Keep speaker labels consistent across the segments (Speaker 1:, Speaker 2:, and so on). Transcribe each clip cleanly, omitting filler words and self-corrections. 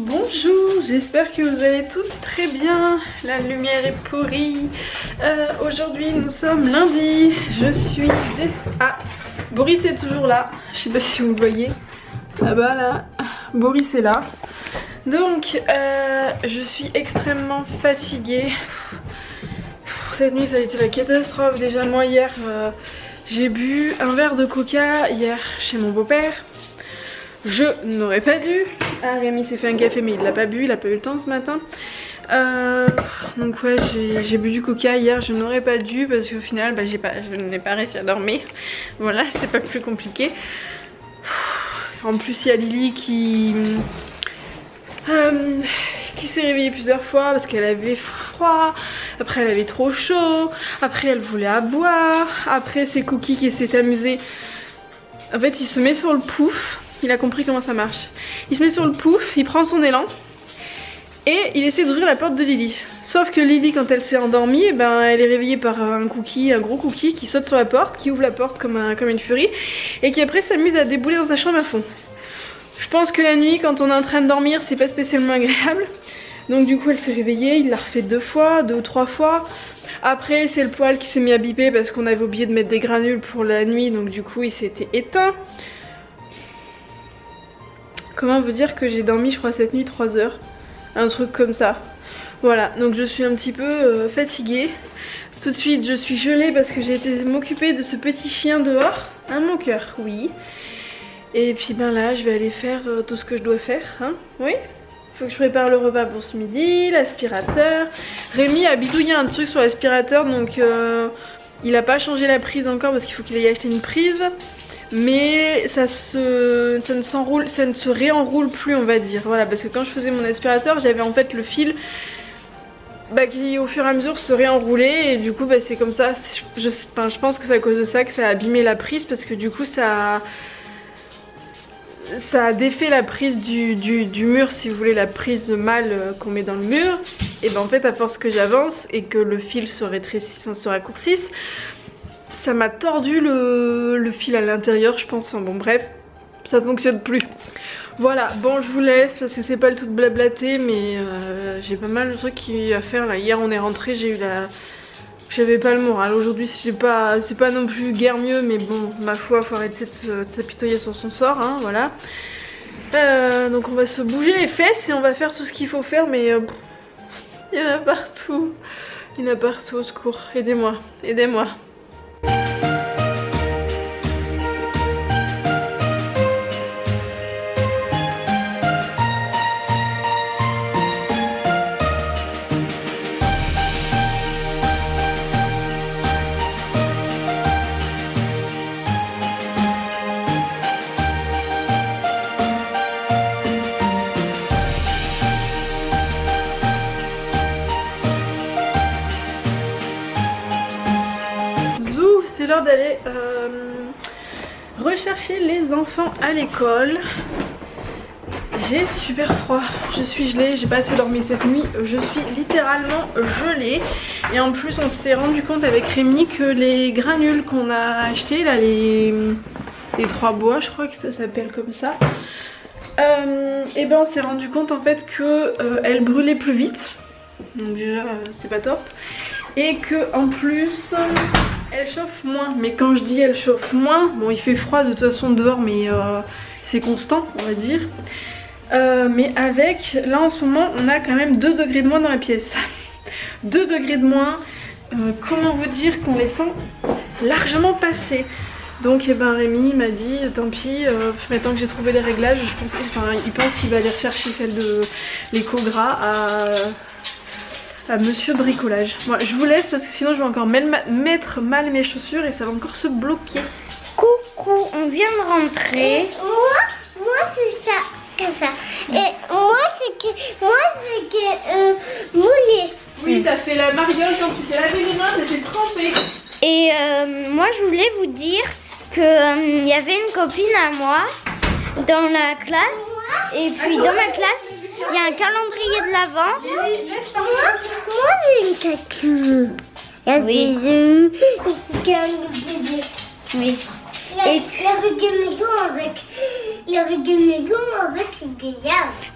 Speaker 1: Bonjour, j'espère que vous allez tous très bien. La lumière est pourrie. Aujourd'hui nous sommes lundi. Je suis... Ah, Boris est toujours là. Je sais pas si vous le voyez. Là-bas là, Boris est là. Donc je suis extrêmement fatiguée. Cette nuit ça a été la catastrophe. Déjà moi hier j'ai bu un verre de coca hier chez mon beau-père. Je n'aurais pas dû. Ah, Rémi s'est fait un café mais il l'a pas bu, il a pas eu le temps ce matin. Donc ouais, j'ai bu du coca hier, je n'aurais pas dû parce qu'au final je n'ai pas réussi à dormir. Voilà, c'est pas plus compliqué. En plus il y a Lily qui s'est réveillée plusieurs fois parce qu'elle avait froid, après elle avait trop chaud, après elle voulait à boire, après c'est Cookie qui s'est amusé. En fait il se met sur le pouf. Il a compris comment ça marche. Il se met sur le pouf, il prend son élan et il essaie d'ouvrir la porte de Lily. Sauf que Lily, quand elle s'est endormie, elle est réveillée par un gros cookie qui saute sur la porte, qui ouvre la porte comme une furie et qui après s'amuse à débouler dans sa chambre à fond. Je pense que la nuit, quand on est en train de dormir, c'est pas spécialement agréable. Donc du coup elle s'est réveillée, il l'a refait deux ou trois fois. Après c'est le poêle qui s'est mis à biper parce qu'on avait oublié de mettre des granules pour la nuit, donc du coup il s'était éteint. Comment vous dire que j'ai dormi je crois cette nuit 3 heures, un truc comme ça. Voilà, donc je suis un petit peu fatiguée. Tout de suite je suis gelée parce que j'ai été m'occuper de ce petit chien dehors. Hein mon cœur, oui. Et puis là je vais aller faire tout ce que je dois faire, hein. Oui. Faut que je prépare le repas pour ce midi, l'aspirateur. Rémi a bidouillé un truc sur l'aspirateur donc il a pas changé la prise encore parce qu'il faut qu'il aille acheter une prise. Mais ça ne se réenroule plus on va dire. Voilà, parce que quand je faisais mon aspirateur j'avais en fait le fil qui au fur et à mesure se réenroulait. Et du coup c'est comme ça, je pense que c'est à cause de ça que ça a abîmé la prise. Parce que du coup ça a défait la prise du mur, si vous voulez, la prise mâle qu'on met dans le mur. Et en fait à force que j'avance et que le fil se rétrécisse, se raccourcisse, ça m'a tordu le fil à l'intérieur je pense. Enfin bon bref, ça fonctionne plus. Voilà, bon je vous laisse parce que c'est pas le tout de blablater, mais j'ai pas mal de trucs à faire là. Hier on est rentré, j'avais pas le moral. Aujourd'hui c'est pas non plus guère mieux, mais bon ma foi faut arrêter de s'apitoyer sur son sort, hein, voilà. Donc on va se bouger les fesses et on va faire tout ce qu'il faut faire, mais il y en a partout. Il y en a partout, au secours, aidez-moi, aidez-moi. C'est l'heure d'aller rechercher les enfants à l'école. J'ai super froid, je suis gelée, j'ai pas assez dormi cette nuit, je suis littéralement gelée. Et en plus on s'est rendu compte avec Rémi que les granules qu'on a achetées là, les 3 bois je crois que ça s'appelle comme ça, et on s'est rendu compte en fait que elles brûlaient plus vite. Donc déjà c'est pas top. Et que en plus elle chauffe moins. Mais quand je dis elle chauffe moins, bon il fait froid de toute façon dehors, mais c'est constant on va dire. Mais avec, là en ce moment on a quand même 2 degrés de moins dans la pièce. 2 degrés de moins, comment vous dire qu'on les sent largement passer. Donc Rémi m'a dit tant pis, maintenant que j'ai trouvé les réglages, il pense qu'il va aller rechercher celle de l'éco-gras à Monsieur Bricolage. Moi je vous laisse parce que sinon je vais encore mettre mal mes chaussures et ça va encore se bloquer.
Speaker 2: Coucou, on vient de rentrer. Et moi c'est ça. Et moi c'est que mouillé.
Speaker 1: Oui, t'as fait la mariole quand tu t'es lavé les mains, t'étais trempée.
Speaker 2: Et moi je voulais vous dire que y avait une copine à moi dans la classe. Et puis dans ma classe il y a un calendrier de l'Avent. Moi j'ai une cacou. Oui. Oui. Et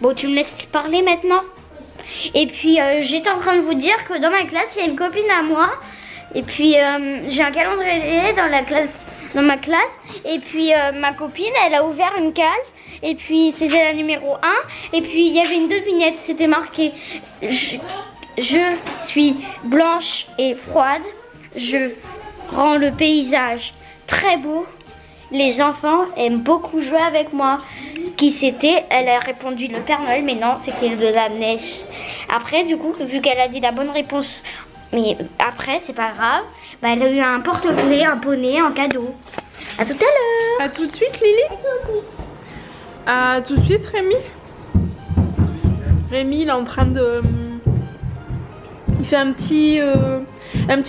Speaker 2: bon, tu me laisses parler maintenant. Et puis j'étais en train de vous dire que dans ma classe, il y a une copine à moi. Et puis j'ai un calendrier dans ma classe. Et puis ma copine, elle a ouvert une case. Et puis c'était la numéro 1. Et puis il y avait une devinette. C'était marqué je suis blanche et froide. Je rends le paysage très beau. Les enfants aiment beaucoup jouer avec moi. Qui c'était? Elle a répondu le Père Noël, mais non, c'était de la neige. Après, du coup, vu qu'elle a dit la bonne réponse, mais après, c'est pas grave, bah, elle a eu un porte-clés, un poney, en cadeau. À tout à l'heure.
Speaker 1: À tout de suite, Lily. À tout de suite, Rémi. Rémi, il est en train de... Il fait un petit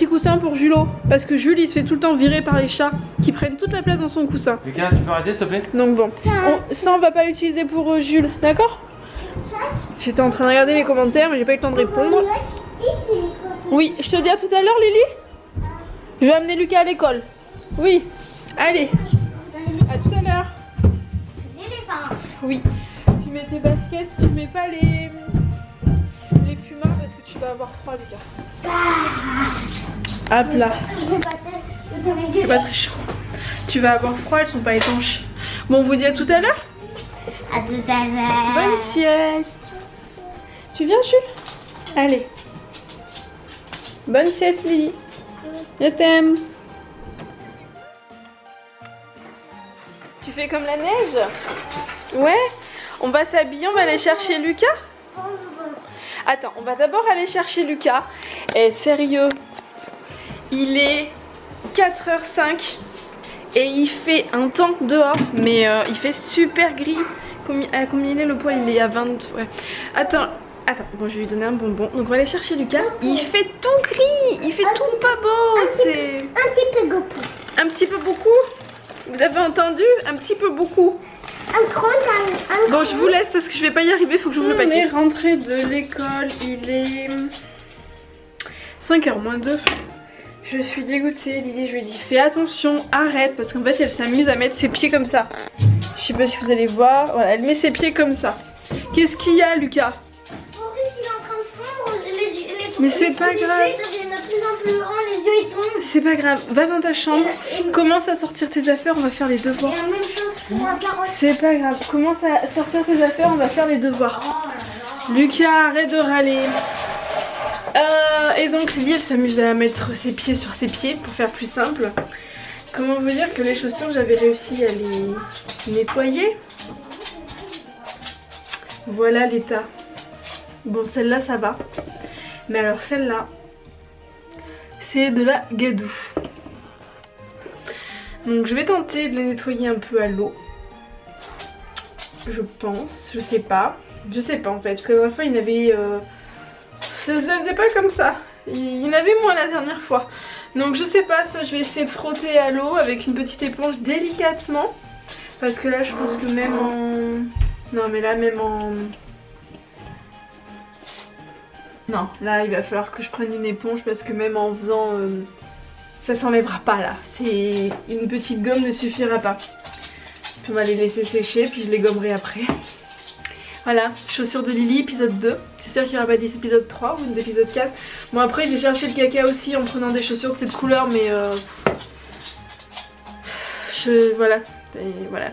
Speaker 1: coussin pour Julot. Parce que Jules, il se fait tout le temps virer par les chats qui prennent toute la place dans son coussin.
Speaker 3: Lucas, tu peux arrêter s'il te plaît?
Speaker 1: Donc bon, ça on va pas l'utiliser pour Jules, d'accord? J'étais en train de regarder mes commentaires mais j'ai pas eu le temps de répondre. Oui, je te dis à tout à l'heure, Lily. Je vais amener Lucas à l'école. Oui, allez. À tout à l'heure. Oui, tu mets tes baskets, tu mets pas les pumas parce que tu vas avoir froid, Lucas. Hop là. C'est pas très chaud. Tu vas avoir froid, elles sont pas étanches. Bon, on vous dit à tout à l'heure.
Speaker 2: À tout à l'heure.
Speaker 1: Bonne sieste. Tu viens, Jules? Allez. Bonne sieste, Lily. Je t'aime. Tu fais comme la neige? Ouais. On va s'habiller, on va aller chercher Lucas. Attends, on va d'abord aller chercher Lucas. Et sérieux, il est 4h05 et il fait un temps dehors, mais il fait super gris. Combien il est le poids? Il est à 20. Ouais. Attends, bon, je vais lui donner un bonbon. Donc on va aller chercher Lucas. Il fait tout gris, il fait tout pas beau. C'est
Speaker 2: un petit peu beaucoup.
Speaker 1: Un petit peu beaucoup? Vous avez entendu? Un petit peu beaucoup. Bon, je vous laisse parce que je vais pas y arriver, faut que j'ouvre le paquet. On est rentré de l'école, il est 5h moins 2. Je suis dégoûtée, Lily, je lui ai dit fais attention, arrête, parce qu'en fait elle s'amuse à mettre ses pieds comme ça. Je sais pas si vous allez voir, voilà, elle met ses pieds comme ça. Qu'est-ce qu'il y a, Lucas? Mais c'est pas grave. C'est pas grave, va dans ta chambre, commence à sortir tes affaires, on va faire les devoirs. C'est pas grave, commence à sortir tes affaires, on va faire les devoirs. Lucas, arrête de râler. Et donc Lily, elle s'amuse à mettre ses pieds sur ses pieds pour faire plus simple. Comment vous dire que les chaussures, j'avais réussi à les nettoyer. Voilà l'état. Bon, celle-là, ça va. Mais alors celle-là, c'est de la gadoue. Donc je vais tenter de les nettoyer un peu à l'eau. Je pense, je sais pas en fait. Parce que la dernière fois il y en avait... ça faisait pas comme ça. Il y en avait moins la dernière fois. Donc je sais pas, ça je vais essayer de frotter à l'eau avec une petite éponge délicatement. Parce que là je pense que même en... Non mais là même en... Non, là il va falloir que je prenne une éponge parce que même en faisant... ça s'enlèvera pas là. C'est une petite gomme ne suffira pas. Puis on va les laisser sécher puis je les gommerai après. Voilà, chaussures de Lily, épisode 2. J'espère qu'il n'y aura pas d'épisode 3 ou d'épisode 4. Bon après j'ai cherché le caca aussi en prenant des chaussures de cette couleur mais... Voilà. Et voilà.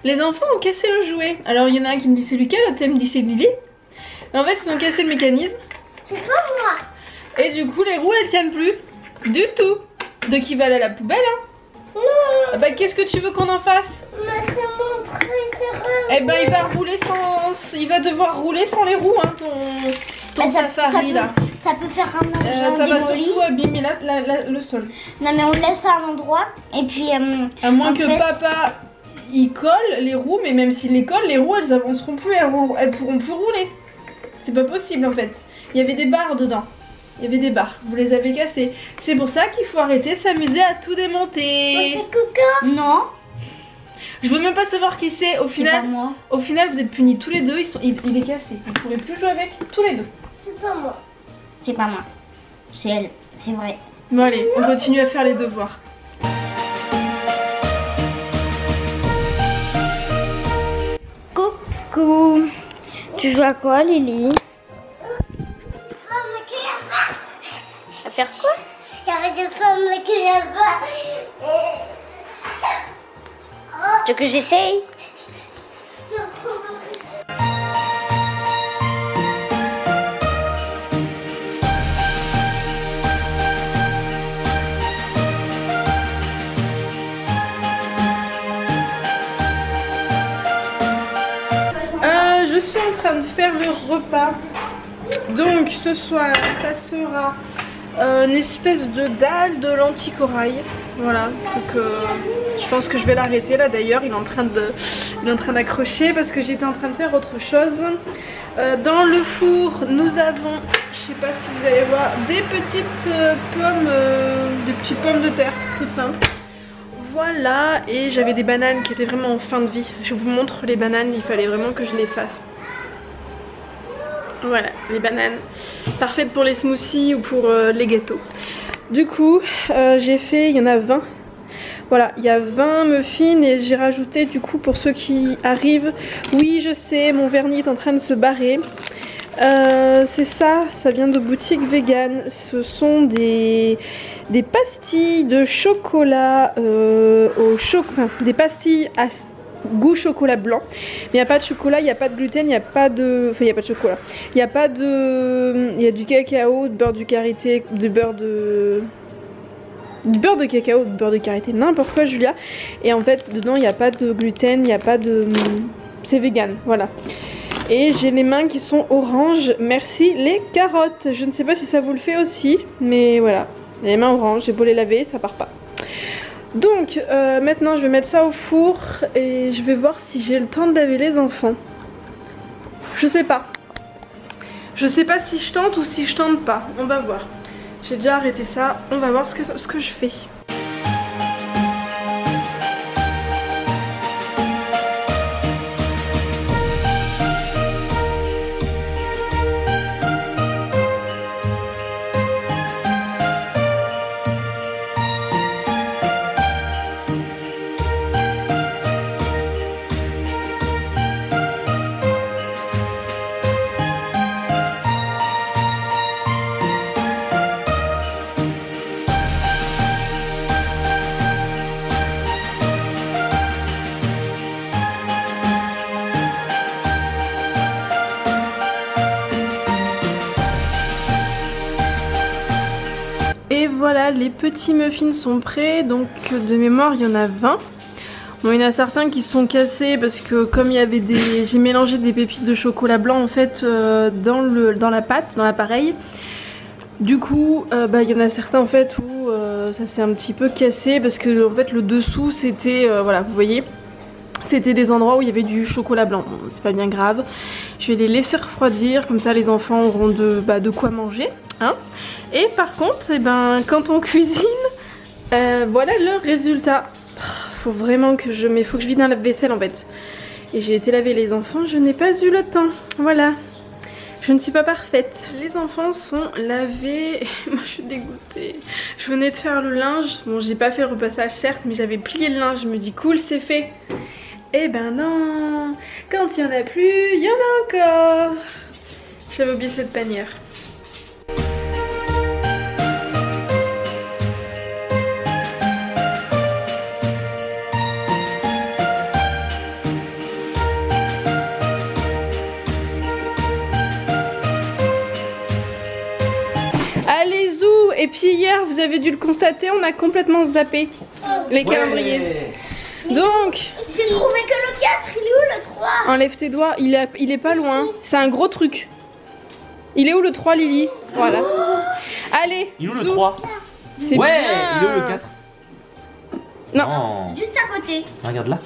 Speaker 1: Les enfants ont cassé le jouet. Alors il y en a un qui me dit c'est Lucas, l'autre me dit c'est Lily. Mais en fait ils ont cassé le mécanisme.
Speaker 2: C'est pas moi.
Speaker 1: Et du coup les roues elles tiennent plus. Du tout. De qui va aller à la poubelle hein.
Speaker 2: Non.
Speaker 1: Ah bah qu'est-ce que tu veux qu'on en fasse?
Speaker 2: Mais c'est mon préféré.
Speaker 1: Eh ben il va rouler sans... Il va devoir rouler sans les roues hein ton safari là.
Speaker 2: Ça peut faire un engin
Speaker 1: ça va
Speaker 2: démoli.
Speaker 1: surtout abîmer le sol.
Speaker 2: Non mais on le laisse à un endroit et puis...
Speaker 1: à moins que papa... Il colle les roues, mais même s'il les colle, les roues elles avanceront plus, elles pourront plus rouler. C'est pas possible en fait. Il y avait des barres dedans. Il y avait des barres. Vous les avez cassées. C'est pour ça qu'il faut arrêter de s'amuser à tout démonter.
Speaker 2: C'est Coco? Non.
Speaker 1: Je veux même pas savoir qui c'est. Au final, au final, vous êtes punis tous les deux. Il est cassé. Vous ne pourrez plus jouer avec tous les deux.
Speaker 2: C'est pas moi. C'est pas moi. C'est elle. C'est vrai.
Speaker 1: Bon allez, on continue à faire les devoirs.
Speaker 2: Coucou. Tu joues à quoi, Lily? À faire quoi? Tu veux que j'essaye?
Speaker 1: Je suis en train de faire le repas. Donc ce soir, ça sera une espèce de dalle de lentilles corail. Voilà, donc je pense que je vais l'arrêter là d'ailleurs. Il est en train d'accrocher parce que j'étais en train de faire autre chose. Dans le four, nous avons, je sais pas si vous allez voir, des petites pommes de terre, toutes simples. Voilà, et j'avais des bananes qui étaient vraiment en fin de vie. Je vous montre les bananes, il fallait vraiment que je les fasse. Voilà, les bananes, parfaites pour les smoothies ou pour les gâteaux. Du coup, j'ai fait, il y en a 20. Voilà, il y a 20 muffins et j'ai rajouté du coup pour ceux qui arrivent. Oui, je sais, mon vernis est en train de se barrer. C'est ça vient de boutique vegan. Ce sont des pastilles de chocolat des pastilles à goût chocolat blanc. Mais il n'y a pas de chocolat, il n'y a pas de gluten, il n'y a pas de... Enfin, il n'y a pas de chocolat. Il n'y a pas de... Il y a du cacao, de beurre de karité, du beurre de cacao, du beurre de karité, n'importe quoi, Julia. Et en fait, dedans, il n'y a pas de gluten, il n'y a pas de... C'est vegan, voilà. Et j'ai les mains qui sont oranges. Merci les carottes. Je ne sais pas si ça vous le fait aussi, mais voilà. Les mains oranges, j'ai beau les laver, ça part pas. Donc maintenant je vais mettre ça au four et je vais voir si j'ai le temps de laver les enfants. Je sais pas. Je sais pas si je tente ou si je tente pas. On va voir. J'ai déjà arrêté ça. On va voir ce que je fais. Et voilà, les petits muffins sont prêts, donc de mémoire il y en a 20. Bon, il y en a certains qui sont cassés parce que comme il y avait des... J'ai mélangé des pépites de chocolat blanc en fait dans la pâte, dans l'appareil. Du coup, il y en a certains en fait où ça s'est un petit peu cassé parce que en fait le dessous c'était, voilà, vous voyez, c'était des endroits où il y avait du chocolat blanc. Bon, c'est pas bien grave. Je vais les laisser refroidir, comme ça les enfants auront de quoi manger. Hein. Et par contre, quand on cuisine, voilà le résultat. Faut vraiment que faut que je vide un lave-vaisselle en fait. Et j'ai été laver les enfants, je n'ai pas eu le temps. Voilà. Je ne suis pas parfaite. Les enfants sont lavés. Moi je suis dégoûtée. Je venais de faire le linge. Bon, j'ai pas fait le repassage certes, mais j'avais plié le linge. Je me dis cool, c'est fait. Eh ben non. Quand il y en a plus, il y en a encore. J'avais oublié cette panière. Allez zou. Et puis hier vous avez dû le constater, on a complètement zappé les calendriers. Donc
Speaker 2: j'ai trouvé que le 4, il est où le 3?
Speaker 1: Enlève tes doigts, il est pas loin. C'est un gros truc. Il est où le 3 Lily? Voilà. Allez.
Speaker 3: Il est où le 3?
Speaker 1: C'est
Speaker 3: ouais,
Speaker 1: bien.
Speaker 3: il est où le 4?
Speaker 2: Non. Juste à côté.
Speaker 3: Regarde là.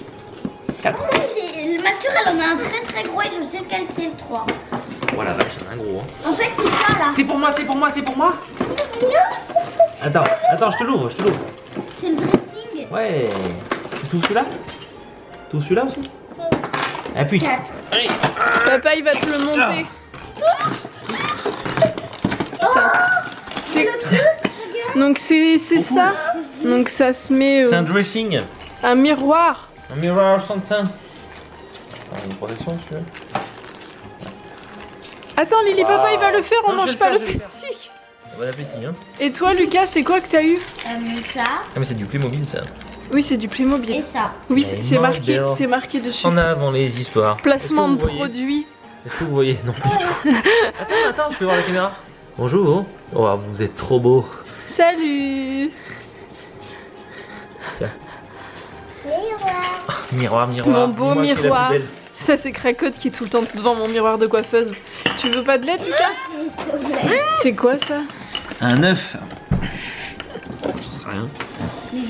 Speaker 3: 4.
Speaker 2: Ma soeur elle en a un très très gros et je sais lequel c'est le 3.
Speaker 3: Oh la vache, c'est un gros. Hein.
Speaker 2: En fait, c'est ça là.
Speaker 3: C'est pour moi, c'est pour moi, c'est pour moi. Attends, attends, je te l'ouvre, je te l'ouvre.
Speaker 2: C'est le dressing.
Speaker 3: Ouais. Tout celui-là? Tout celui-là aussi? Appuie.
Speaker 2: 4.
Speaker 3: Allez.
Speaker 1: Papa, il va te le monter. C'est
Speaker 2: le truc.
Speaker 1: donc c'est ça. Donc ça se met
Speaker 3: C'est un dressing.
Speaker 1: un miroir.
Speaker 3: Un miroir sans teint. Une protection, si tu veux.
Speaker 1: Attends Lily, papa il va le faire, on
Speaker 3: Non, je
Speaker 1: mange
Speaker 3: vais
Speaker 1: pas
Speaker 3: le
Speaker 1: le
Speaker 3: faire, je vais le
Speaker 1: plastique.
Speaker 3: Bon appétit, hein.
Speaker 1: Et toi Lucas, c'est quoi que t'as eu?
Speaker 2: Ça.
Speaker 3: Ah mais c'est du Playmobil ça.
Speaker 1: Oui, c'est du Playmobil.
Speaker 2: Et ça.
Speaker 1: Oui,
Speaker 3: Playmobil.
Speaker 1: c'est marqué dessus.
Speaker 3: En avant les histoires.
Speaker 1: Placement
Speaker 3: Est-ce
Speaker 1: de
Speaker 3: que vous voyez
Speaker 1: produit.
Speaker 3: Est-ce que vous voyez? Non, pas du tout. Attends, je peux voir la caméra. Bonjour. Oh, vous êtes trop beau.
Speaker 1: Salut.
Speaker 3: Tiens. Miroir, miroir.
Speaker 1: Mon beau
Speaker 3: Dis-moi qui est la
Speaker 1: miroir.
Speaker 3: plus belle.
Speaker 1: Ça c'est Cracotte qui est tout le temps devant mon miroir de coiffeuse. Tu veux pas de l'aide Lucas?
Speaker 2: S'il te plaît.
Speaker 1: C'est quoi ça?
Speaker 3: Un œuf. Je sais rien.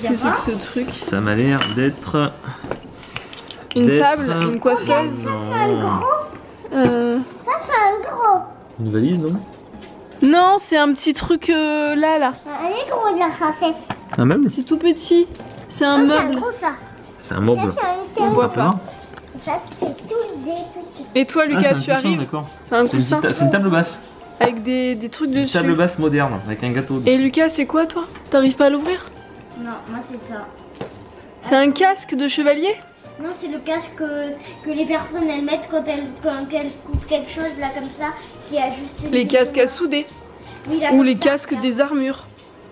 Speaker 1: Qu'est-ce que c'est que ce truc?
Speaker 3: Ça m'a l'air d'être.
Speaker 1: Une table, une coiffeuse.
Speaker 3: Non.
Speaker 2: Ça, c'est un gros.
Speaker 3: Une valise, non?
Speaker 1: Non, c'est un petit truc là.
Speaker 2: Elle est gros de la princesse.
Speaker 3: Un meuble?
Speaker 1: C'est tout petit. C'est un
Speaker 2: C'est un
Speaker 1: meuble.
Speaker 2: gros ça.
Speaker 3: C'est un meuble.
Speaker 2: Ça, c'est un
Speaker 1: On voit pas.
Speaker 2: Ça, c'est tous des petits.
Speaker 1: Et toi Lucas, tu arrives?
Speaker 3: D'accord.
Speaker 1: C'est un coussin
Speaker 3: C'est une table basse.
Speaker 1: avec des trucs
Speaker 3: Une
Speaker 1: dessus.
Speaker 3: table basse moderne avec un gâteau.
Speaker 1: Et Lucas, c'est quoi toi? T'arrives pas à l'ouvrir?
Speaker 2: Non, moi c'est ça.
Speaker 1: C'est un casque de chevalier?
Speaker 2: Non, c'est le casque que les personnes elles mettent quand elles coupent quelque chose là comme ça qui ajuste
Speaker 1: Les casques à souder.
Speaker 2: Oui, là,
Speaker 1: Ou
Speaker 2: comme
Speaker 1: les
Speaker 2: ça,
Speaker 1: casques
Speaker 2: là.
Speaker 1: des armures.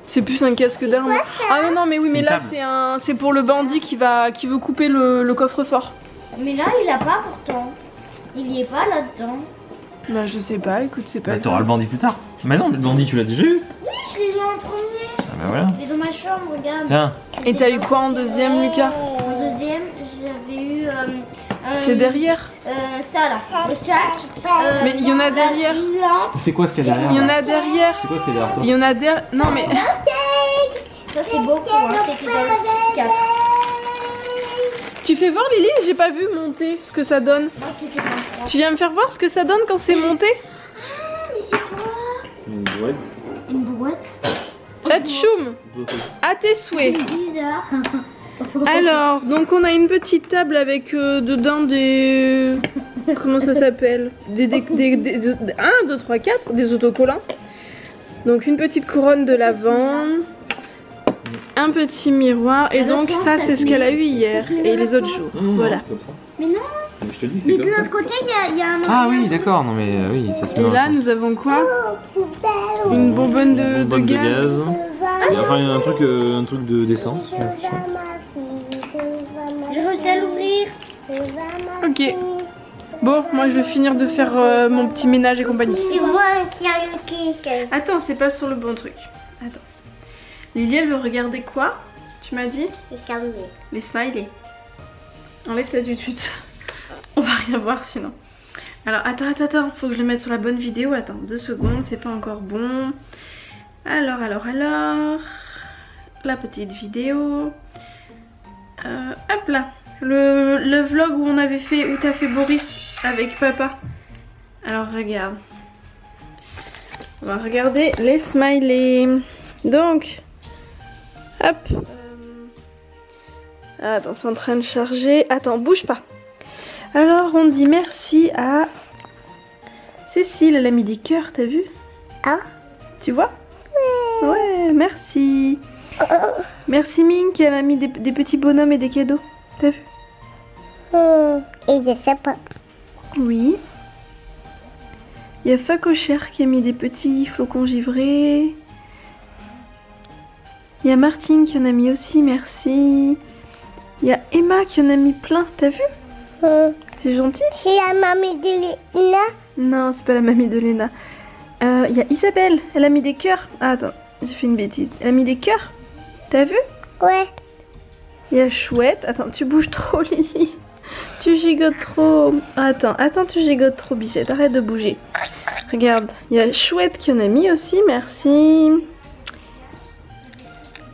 Speaker 1: C'est plus un casque d'armure. Ah mais non mais oui mais
Speaker 3: une
Speaker 1: là
Speaker 3: table.
Speaker 1: c'est pour le bandit qui veut couper le coffre-fort.
Speaker 2: Mais là, il a pas pourtant. Il y est pas là-dedans.
Speaker 1: Bah je sais pas, écoute c'est pas.
Speaker 3: Bah, t'auras le bandit plus tard. Mais non, le bandit tu l'as déjà eu.
Speaker 2: Oui, je l'ai vu en premier.
Speaker 3: Ah bah voilà.
Speaker 2: Il est dans ma chambre, regarde.
Speaker 3: Tiens.
Speaker 1: Et t'as eu quoi en deuxième Lucas?
Speaker 2: En deuxième, j'avais eu.
Speaker 1: C'est derrière.
Speaker 2: Ça là, le sac.
Speaker 1: Mais il y en a derrière.
Speaker 2: Une lampe.
Speaker 3: C'est quoi ce qu'il y a derrière?
Speaker 1: Il y en a derrière.
Speaker 3: C'est quoi ce qu'il y a derrière toi?
Speaker 1: Il y en a derrière. Non mais.
Speaker 2: Ça c'est beaucoup, hein. C'était dans le petit 4.
Speaker 1: Tu fais voir Lily? J'ai pas vu monter ce que ça donne.
Speaker 2: Moi, c'était dans le 3.
Speaker 1: Tu viens me faire voir ce que ça donne quand c'est monté?
Speaker 2: Mais c'est quoi?
Speaker 3: Une boîte.
Speaker 2: Une boîte.
Speaker 1: Atchoum. À tes souhaits.
Speaker 2: C'est bizarre.
Speaker 1: Alors, donc on a une petite table avec dedans des... Comment ça s'appelle? 1, 2, 3, 4, des autocollants. Donc une petite couronne de lavande, un petit miroir, et donc ça c'est ce qu'elle a eu hier et les autres jours. Voilà.
Speaker 2: Mais non.
Speaker 3: Je te dis,
Speaker 2: Mais de l'autre côté, il y a un autre.
Speaker 3: Ah oui, d'accord, non mais oui, ça se met
Speaker 1: Et
Speaker 3: dans
Speaker 1: là
Speaker 3: le sens.
Speaker 1: nous avons quoi? Une bonbonne de
Speaker 3: Bonbonne
Speaker 1: gaz.
Speaker 3: Et enfin, il y a un truc d'essence.
Speaker 2: J'ai réussi à l'ouvrir.
Speaker 1: Ok. Bon, moi je vais finir de faire mon petit ménage et compagnie.
Speaker 2: C'est moi qui a le kick.
Speaker 1: Attends, c'est pas sur le bon truc. Attends. Lily, elle veut regarder quoi? Tu m'as dit? Les smileys. Enlève ta tutute. On va rien voir sinon. Alors, attends. Faut que je le mette sur la bonne vidéo. Attends, 2 secondes, c'est pas encore bon. Alors. La petite vidéo. Hop là. Le vlog où on avait fait, où t'as fait Boris avec papa. Alors, regarde. On va regarder les smileys. Donc, hop. Attends, c'est en train de charger. Attends, bouge pas. Alors, on dit merci à Cécile. Elle a mis des cœurs, t'as vu?
Speaker 2: Ah.
Speaker 1: Tu vois? Ouais, merci. Merci Mink, elle a mis des petits bonhommes et des cadeaux. T'as vu?
Speaker 2: Et je sais pas.
Speaker 1: Oui. Il y a Facocher qui a mis des petits flocons givrés. Il y a Martine qui en a mis aussi, merci. Il y a Emma qui en a mis plein, t'as vu? C'est gentil.
Speaker 2: C'est la mamie de Léna.
Speaker 1: Non, c'est pas la mamie de Léna. Il y a Isabelle, elle a mis des cœurs. Ah, attends, j'ai fait une bêtise. Elle a mis des cœurs. T'as vu?
Speaker 2: Ouais.
Speaker 1: Il y a Chouette. Attends, tu bouges trop, Lily. Tu gigotes trop. Attends, tu gigotes trop, Bichette. Arrête de bouger. Regarde, il y a Chouette qui en a mis aussi, merci.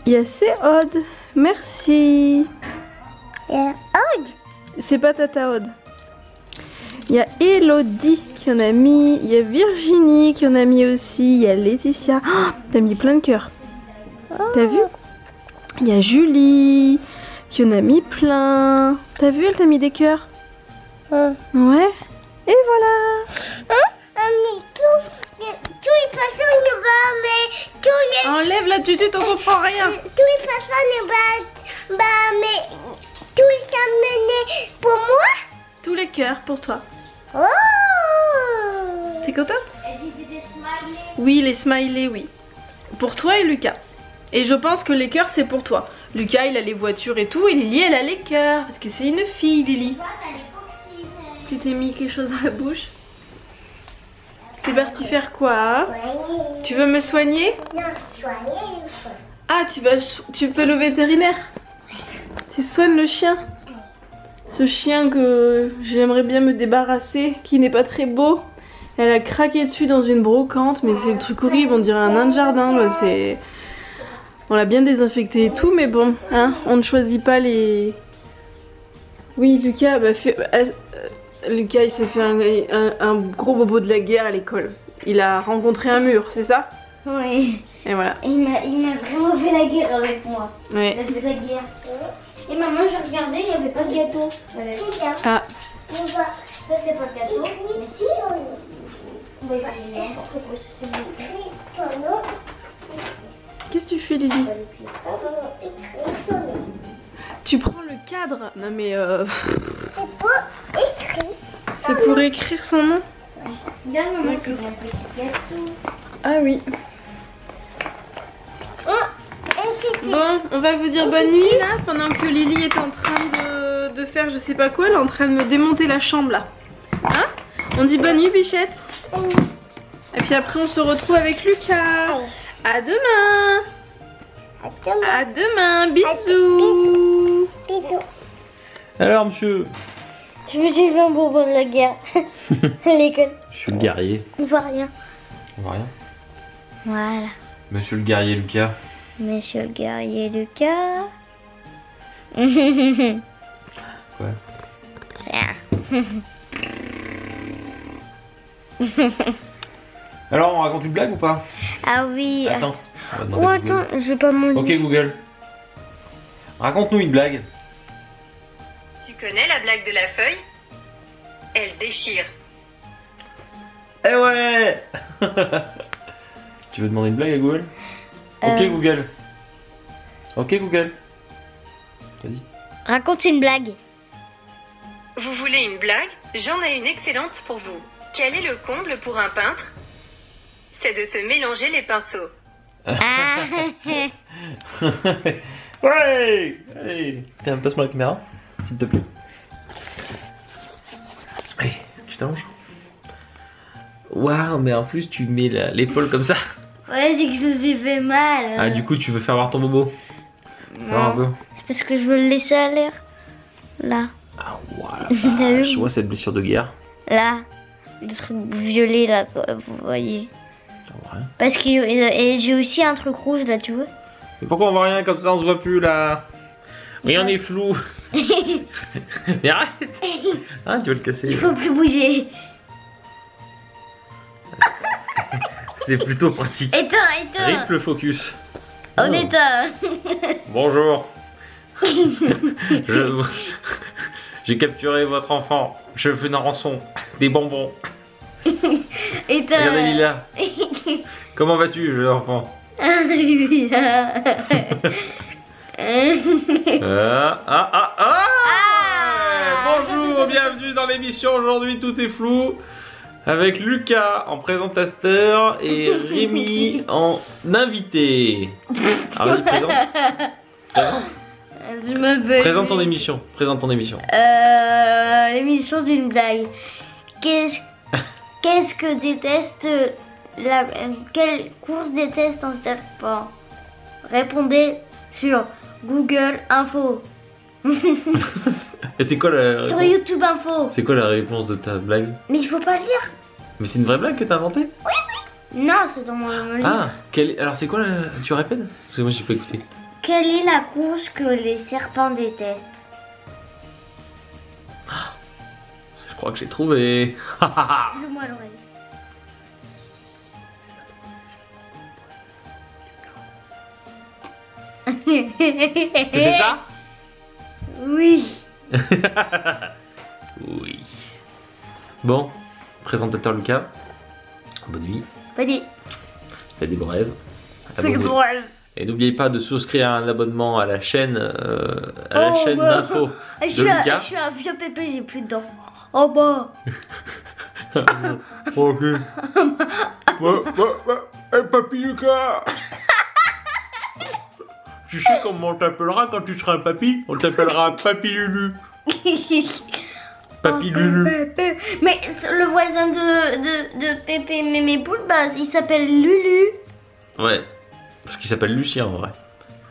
Speaker 1: Il y a Céode, merci.
Speaker 2: Et Aude.
Speaker 1: C'est pas Tata Aude. Il y a Elodie qui en a mis, il y a Virginie qui en a mis aussi, il y a Laetitia. Oh, t'as mis plein de cœurs. T'as vu? Il y a Julie qui en a mis plein. T'as vu, elle t'a mis des cœurs? Ouais. Et voilà.
Speaker 2: Tous les poissons nous battent, mais tous les...
Speaker 1: Enlève la tutu, t'en comprends rien.
Speaker 2: Tous les poissons nous battent, mais tous ça menait pour moi.
Speaker 1: Tous les cœurs pour toi.
Speaker 2: Oh!
Speaker 1: T'es contente?
Speaker 2: Elle disait des smileys.
Speaker 1: Oui, les smileys, oui. Pour toi et Lucas. Et je pense que les cœurs, c'est pour toi. Lucas, il a les voitures et tout, et Lily, elle a les cœurs. Parce que c'est une fille, Lily.
Speaker 2: Toi, t'as les coccinelles.
Speaker 1: Tu t'es mis quelque chose dans la bouche? T'es parti faire quoi, hein? Tu veux me soigner?
Speaker 2: Non, soigner.
Speaker 1: Ah, tu peux le vétérinaire? Tu soignes le chien? Ce chien que j'aimerais bien me débarrasser, qui n'est pas très beau. Elle a craqué dessus dans une brocante, mais c'est le truc horrible, on dirait un nain de jardin. Bah, on l'a bien désinfecté et tout, mais bon, hein, on ne choisit pas les... Oui, Lucas, Lucas, il s'est fait un gros bobo de la guerre à l'école. Il a rencontré un mur, c'est ça?
Speaker 2: Oui.
Speaker 1: Et voilà.
Speaker 2: Il m'a vraiment fait la guerre avec moi.
Speaker 1: Ouais.
Speaker 2: Il a fait la guerre. Et maman, j'ai regardé, il n'y avait pas de gâteau.
Speaker 1: Ah.
Speaker 2: Ça, c'est pas le gâteau. Mais si. Bah, il est n'importe quoi, ça, c'est le
Speaker 1: Qu'est-ce que tu fais, Lily? Tu prends le cadre? Non mais c'est pour écrire son nom?
Speaker 2: Regarde, maman, c'est un petit gâteau.
Speaker 1: Ah oui. Bon, on va vous dire bonne nuit là, pendant que Lily est en train de faire je sais pas quoi, elle est en train de me démonter la chambre là. Hein? On dit bonne nuit, Bichette? Et puis après on se retrouve avec Lucas. À demain. À demain, bisous.
Speaker 2: Bisous.
Speaker 3: Alors, monsieur?
Speaker 2: Je me suis fait un bonbon de la guerre. À l'école.
Speaker 3: Je suis le guerrier.
Speaker 2: On voit rien.
Speaker 3: On voit rien.
Speaker 2: Voilà.
Speaker 3: Monsieur le guerrier Lucas.
Speaker 2: Monsieur le guerrier Lucas.
Speaker 3: Quoi?
Speaker 2: Rien.
Speaker 3: Alors, on raconte une blague ou pas?
Speaker 2: Ah oui.
Speaker 3: Attends. On va demander
Speaker 2: Oh
Speaker 3: à Google.
Speaker 2: attends, j'ai pas mon
Speaker 3: Ok
Speaker 2: livre.
Speaker 3: Google. Raconte-nous une blague.
Speaker 4: Tu connais la blague de la feuille? Elle déchire.
Speaker 3: Eh ouais. Tu veux demander une blague à Google? Ok Google. Ok Google. Vas-y.
Speaker 2: Raconte une blague.
Speaker 4: Vous voulez une blague? J'en ai une excellente pour vous. Quel est le comble pour un peintre? C'est de se mélanger les pinceaux.
Speaker 2: Ah.
Speaker 3: Ouais. Allez. Tiens, passe-moi la caméra, s'il te plaît. Allez, tu t'allonges. Waouh, mais en plus tu mets l'épaule comme ça.
Speaker 2: Ouais, c'est que je nous ai fait mal.
Speaker 3: Ah, du coup, tu veux faire voir ton bobo? Voir un peu.
Speaker 2: C'est parce que je veux le laisser à l'air. Là.
Speaker 3: Ah, voilà.
Speaker 2: T'as vu?
Speaker 3: Je vois cette blessure de guerre.
Speaker 2: Là. Le truc violet là, quoi, vous voyez.
Speaker 3: Ouais.
Speaker 2: Parce que et j'ai aussi un truc rouge là, tu vois.
Speaker 3: Mais pourquoi on voit rien comme ça, on se voit plus là? Oui, on est flou. Mais arrête. Ah, tu vas le casser.
Speaker 2: Il faut plus bouger.
Speaker 3: C'est plutôt pratique.
Speaker 2: Éteins.
Speaker 3: Rip le focus.
Speaker 2: On éteint.
Speaker 3: Bonjour. J'ai capturé votre enfant. Je veux une rançon. Des bonbons.
Speaker 2: Éteins.
Speaker 3: Regardez Lila. Comment vas-tu, jeune enfant? Bonjour, bienvenue dans l'émission. Aujourd'hui, tout est flou. Avec Lucas en présentateur et Rémi en invité. Alors, vas-y, présente.
Speaker 2: Je m'appelle.
Speaker 3: Présente ton émission. Présente ton émission.
Speaker 2: L'émission d'une blague. Qu'est-ce que déteste quelle course déteste un serpent? Répondez sur Google Info.
Speaker 3: Et c'est quoi la
Speaker 2: Sur
Speaker 3: réponse?
Speaker 2: YouTube Info.
Speaker 3: C'est quoi la réponse de ta blague?
Speaker 2: Mais il faut pas le lire.
Speaker 3: Mais c'est une vraie blague que t'as inventée?
Speaker 2: Non, c'est dans mon livre.
Speaker 3: Ah, alors c'est quoi la... Tu répètes? Parce que moi j'ai pas écouté.
Speaker 2: Quelle est la course que les serpents détestent?
Speaker 3: Je crois que j'ai trouvé.
Speaker 2: Dis-le-moi à l'oreille.
Speaker 3: C'était ça?
Speaker 2: Oui.
Speaker 3: Oui. Bon, présentateur Lucas, bonne nuit,
Speaker 2: Allez,
Speaker 3: faites des bons rêves.
Speaker 2: fais le
Speaker 3: Abonnez-
Speaker 2: bol.
Speaker 3: Et n'oubliez pas de souscrire un abonnement à la chaîne, d'info
Speaker 2: Je
Speaker 3: de
Speaker 2: suis
Speaker 3: Lucas.
Speaker 2: un vieux pépé, j'ai plus de dents. Oh bah.
Speaker 3: Ok. Hey, papy Lucas. Tu sais comment on t'appellera quand tu seras un papy? On t'appellera Papy Lulu. Papy Lulu.
Speaker 2: Pépé. Mais le voisin de Pépé Mémé Poule, bah, il s'appelle Lulu.
Speaker 3: Ouais. Parce qu'il s'appelle Lucien en vrai.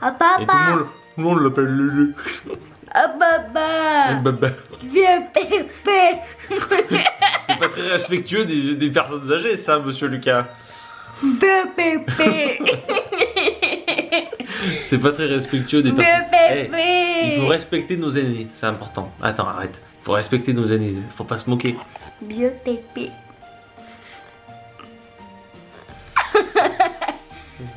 Speaker 2: Ah
Speaker 3: Et
Speaker 2: papa.
Speaker 3: tout le monde l'appelle Lulu.
Speaker 2: Ah baba.
Speaker 3: Bah.
Speaker 2: Vieux Pépé.
Speaker 3: C'est pas très respectueux des personnes âgées ça, monsieur Lucas.
Speaker 2: Vieux Pépé.
Speaker 3: C'est pas très respectueux des
Speaker 2: Vieux
Speaker 3: personnes.
Speaker 2: Pépé.
Speaker 3: Il faut respecter nos aînés, c'est important. Attends, arrête. Faut respecter nos aînés, faut pas se moquer.
Speaker 2: Vieux Pépé.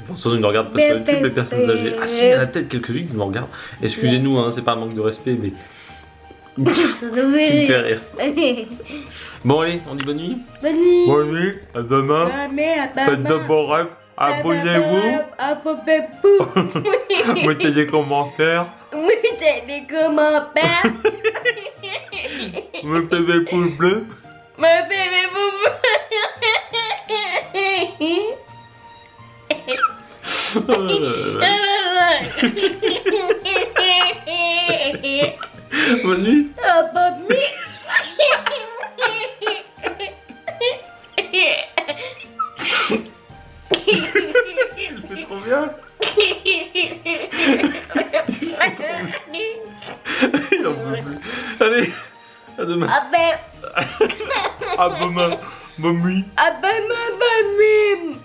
Speaker 3: Bon, ça, ils nous regardent pas sur YouTube, les personnes âgées. Ah si, il y en a peut-être quelques-unes qui nous regardent. Excusez-nous, hein, c'est pas un manque de respect, mais
Speaker 2: Ça
Speaker 3: tu me fais
Speaker 2: devait.
Speaker 3: rire. Bon allez, on dit bonne nuit.
Speaker 2: Bonne nuit.
Speaker 3: Bonne nuit, à demain. Faites de bons rêves. Abonnez-vous. Mettez des commentaires.
Speaker 2: Mettez des commentaires.
Speaker 3: Mettez des pouces bleus.
Speaker 2: Mettez des pouces.
Speaker 3: Bonne nuit.
Speaker 2: Ah, bonne nuit.
Speaker 3: Il fait trop bien. Il en peut plus. Allez, à demain.
Speaker 2: Ah ben.
Speaker 3: À demain. Bonne nuit.
Speaker 2: Ah ben, bonne nuit.